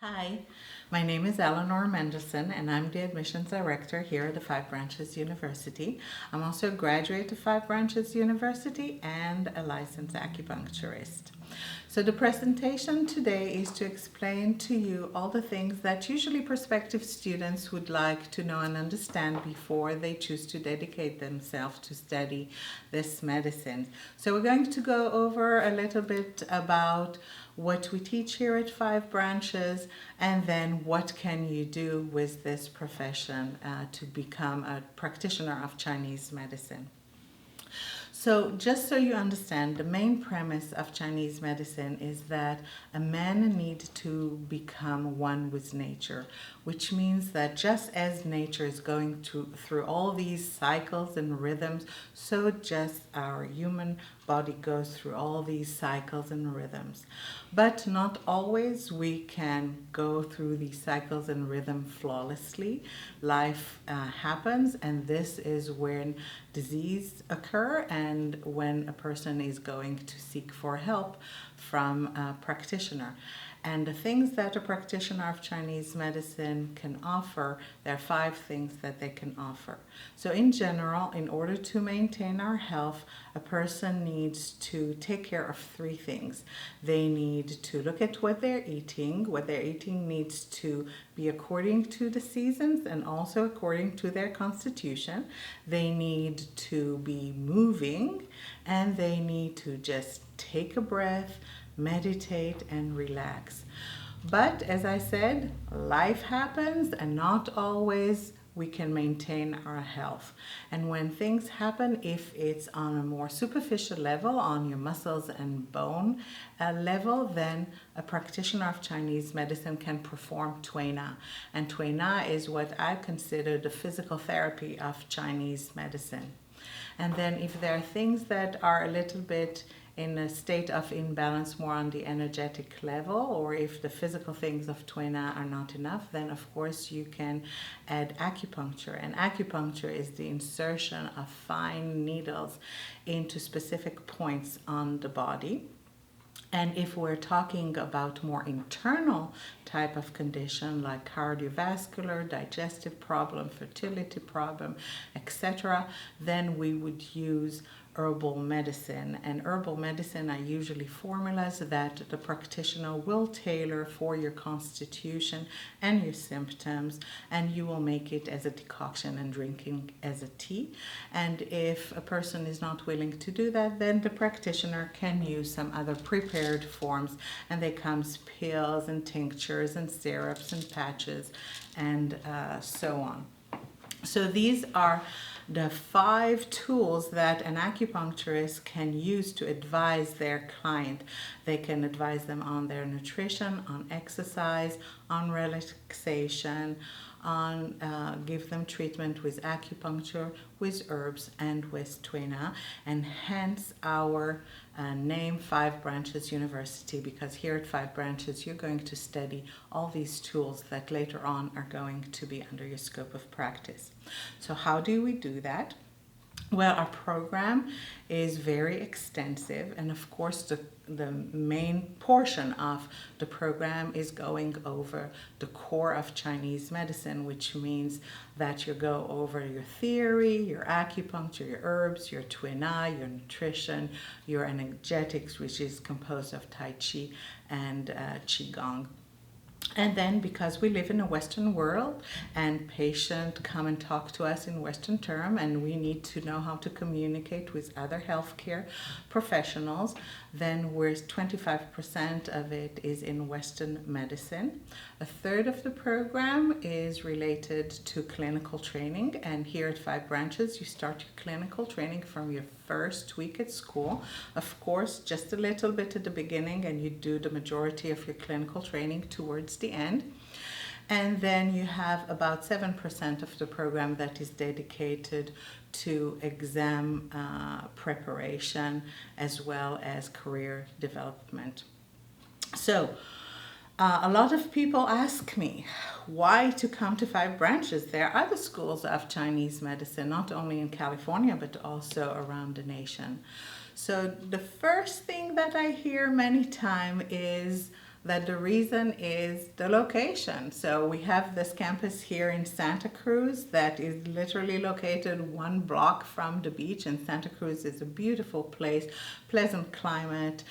Hi, my name is Eleanor Mendelson and I'm the admissions director here at the Five Branches University. I'm also a graduate of Five Branches University and a licensed acupuncturist. So the presentation today is to explain to you all the things that usually prospective students would like to know and understand before they choose to dedicate themselves to study this medicine. So we're going to go over a little bit about what we teach here at Five Branches, and then what can you do with this profession to become a practitioner of Chinese medicine. So just so you understand, the main premise of Chinese medicine is that a man needs to become one with nature, which means that just as nature is going through all these cycles and rhythms, so just our human body goes through all these cycles and rhythms. But not always we can go through these cycles and rhythm flawlessly. Life happens, and this is when disease occur and when a person is going to seek for help from a practitioner. And the things that a practitioner of Chinese medicine can offer, there are 5 things that they can offer. So in general, in order to maintain our health, a person needs to take care of 3 things. They need to look at what they're eating. What they're eating needs to be according to the seasons and also according to their constitution. They need to be moving, and they need to just take a breath, meditate, and relax. But as I said, life happens, and not always we can maintain our health. And when things happen, if it's on a more superficial level, on your muscles and bone level, then a practitioner of Chinese medicine can perform Tui-na. And Tui-na is what I consider the physical therapy of Chinese medicine. And then if there are things that are a little bit in a state of imbalance more on the energetic level, or if the physical things of Tui-na are not enough, then of course you can add acupuncture. And acupuncture is the insertion of fine needles into specific points on the body. And if we're talking about more internal type of condition like cardiovascular, digestive problem, fertility problem, etc., then we would use herbal medicine. And herbal medicine are usually formulas that the practitioner will tailor for your constitution and your symptoms, and you will make it as a decoction and drinking as a tea. And if a person is not willing to do that, then the practitioner can use some other prepared forms, and they comes pills and tinctures and syrups and patches and so on. So these are the 5 tools that an acupuncturist can use to advise their client. They can advise them on their nutrition, on exercise, on relaxation, on give them treatment with acupuncture, with herbs, and with Tui-na, and hence our name Five Branches University, because here at Five Branches you're going to study all these tools that later on are going to be under your scope of practice. So how do we do that? Well, our program is very extensive, and of course the main portion of the program is going over the core of Chinese medicine, which means that you go over your theory, your acupuncture, your herbs, your Tui-na, your nutrition, your energetics, which is composed of Tai Chi and Qigong. And then because we live in a Western world and patients come and talk to us in Western term, and we need to know how to communicate with other healthcare professionals, then 25% of it is in Western medicine. A third of the program is related to clinical training, and here at Five Branches you start your clinical training from your first week at school. Of course, just a little bit at the beginning, and you do the majority of your clinical training towards the end. And then you have about 7% of the program that is dedicated to exam preparation as well as career development. So a lot of people ask me why to come to Five Branches. There are other schools of Chinese medicine, not only in California, but also around the nation. So the first thing that I hear many times is that the reason is the location. So we have this campus here in Santa Cruz that is literally located 1 block from the beach, and Santa Cruz is a beautiful place, pleasant climate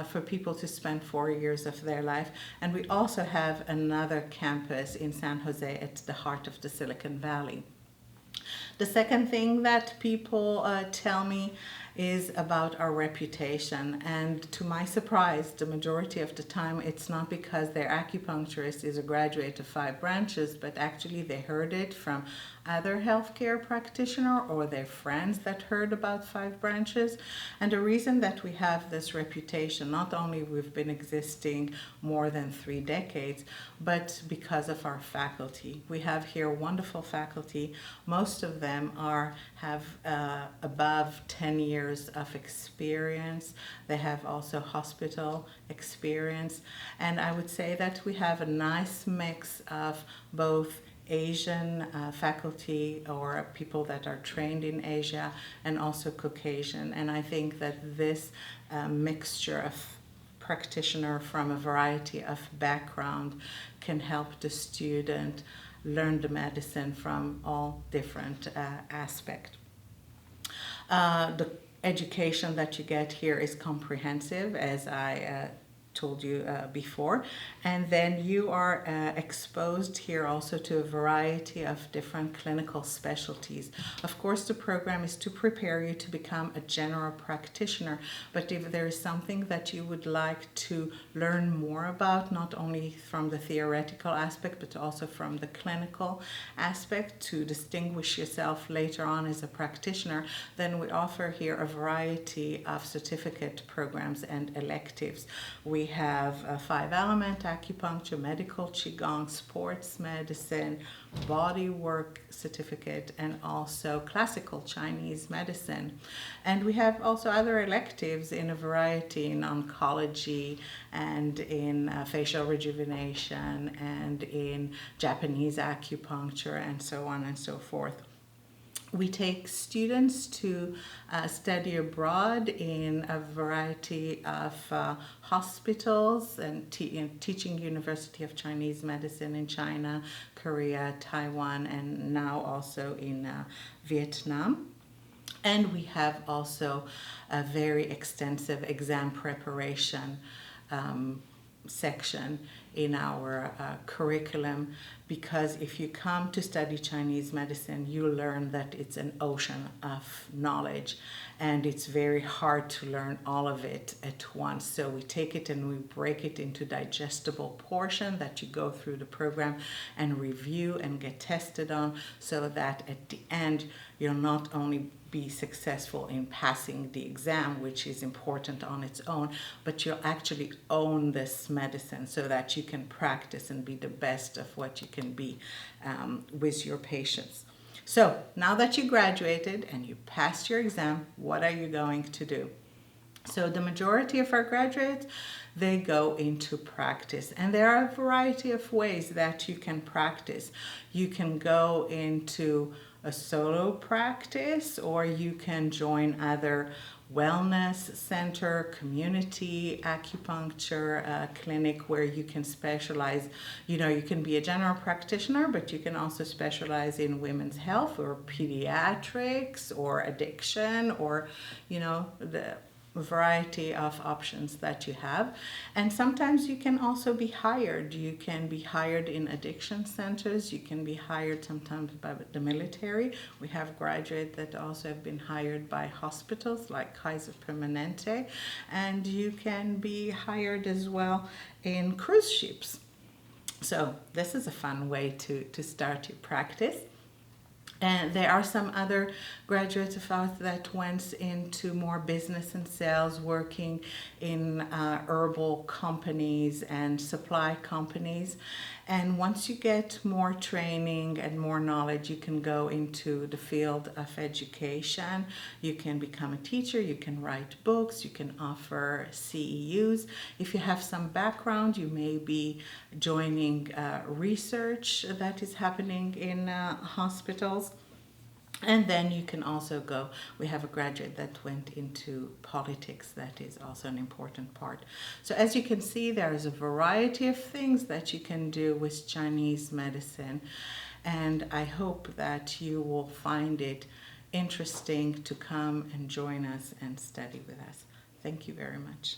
for people to spend 4 years of their life. And we also have another campus in San Jose at the heart of the Silicon Valley. The second thing that people tell me is about our reputation, and to my surprise, the majority of the time it's not because their acupuncturist is a graduate of 5 branches, but actually they heard it from other healthcare practitioner or their friends that heard about 5 branches. And the reason that we have this reputation, not only we've been existing more than 3 decades, but because of our faculty. We have here wonderful faculty. Most of them have above 10 years of experience. They have also hospital experience. And I would say that we have a nice mix of both Asian faculty or people that are trained in Asia, and also Caucasian. And I think that this mixture of practitioner from a variety of background can help the student learn the medicine from all different aspects. The education that you get here is comprehensive, as I told you before, and then you are exposed here also to a variety of different clinical specialties. Of course, the program is to prepare you to become a general practitioner, but if there is something that you would like to learn more about, not only from the theoretical aspect but also from the clinical aspect, to distinguish yourself later on as a practitioner, then we offer here a variety of certificate programs and electives. We have a 5-element acupuncture, medical qigong, sports medicine, bodywork certificate, and also classical Chinese medicine. And we have also other electives in a variety in oncology and in facial rejuvenation and in Japanese acupuncture and so on and so forth. We take students to study abroad in a variety of hospitals and teaching University of Chinese Medicine in China, Korea, Taiwan, and now also in Vietnam. And we have also a very extensive exam preparation section in our curriculum, because if you come to study Chinese medicine, you learn that it's an ocean of knowledge and it's very hard to learn all of it at once. So we take it and we break it into digestible portion that you go through the program and review and get tested on, so that at the end you'll not only be successful in passing the exam, which is important on its own, but you'll actually own this medicine so that you can practice and be the best of what you can be with your patients. So now that you graduated and you passed your exam, what are you going to do? So the majority of our graduates, they go into practice, and there are a variety of ways that you can practice. You can go into a solo practice, or you can join other wellness center, community acupuncture clinic where you can specialize. You know, you can be a general practitioner, but you can also specialize in women's health or pediatrics or addiction, or, you know, the variety of options that you have. And sometimes you can also be hired. You can be hired in addiction centers. You can be hired sometimes by the military. We have graduates that also have been hired by hospitals like Kaiser Permanente. And you can be hired as well in cruise ships. So this is a fun way to start your practice. And there are some other graduates of ours that went into more business and sales, working in herbal companies and supply companies. And once you get more training and more knowledge, you can go into the field of education. You can become a teacher, you can write books, you can offer CEUs. If you have some background, you may be joining research that is happening in hospitals. And then you can also go, we have a graduate that went into politics. That is also an important part. So as you can see, there is a variety of things that you can do with Chinese medicine. And I hope that you will find it interesting to come and join us and study with us. Thank you very much.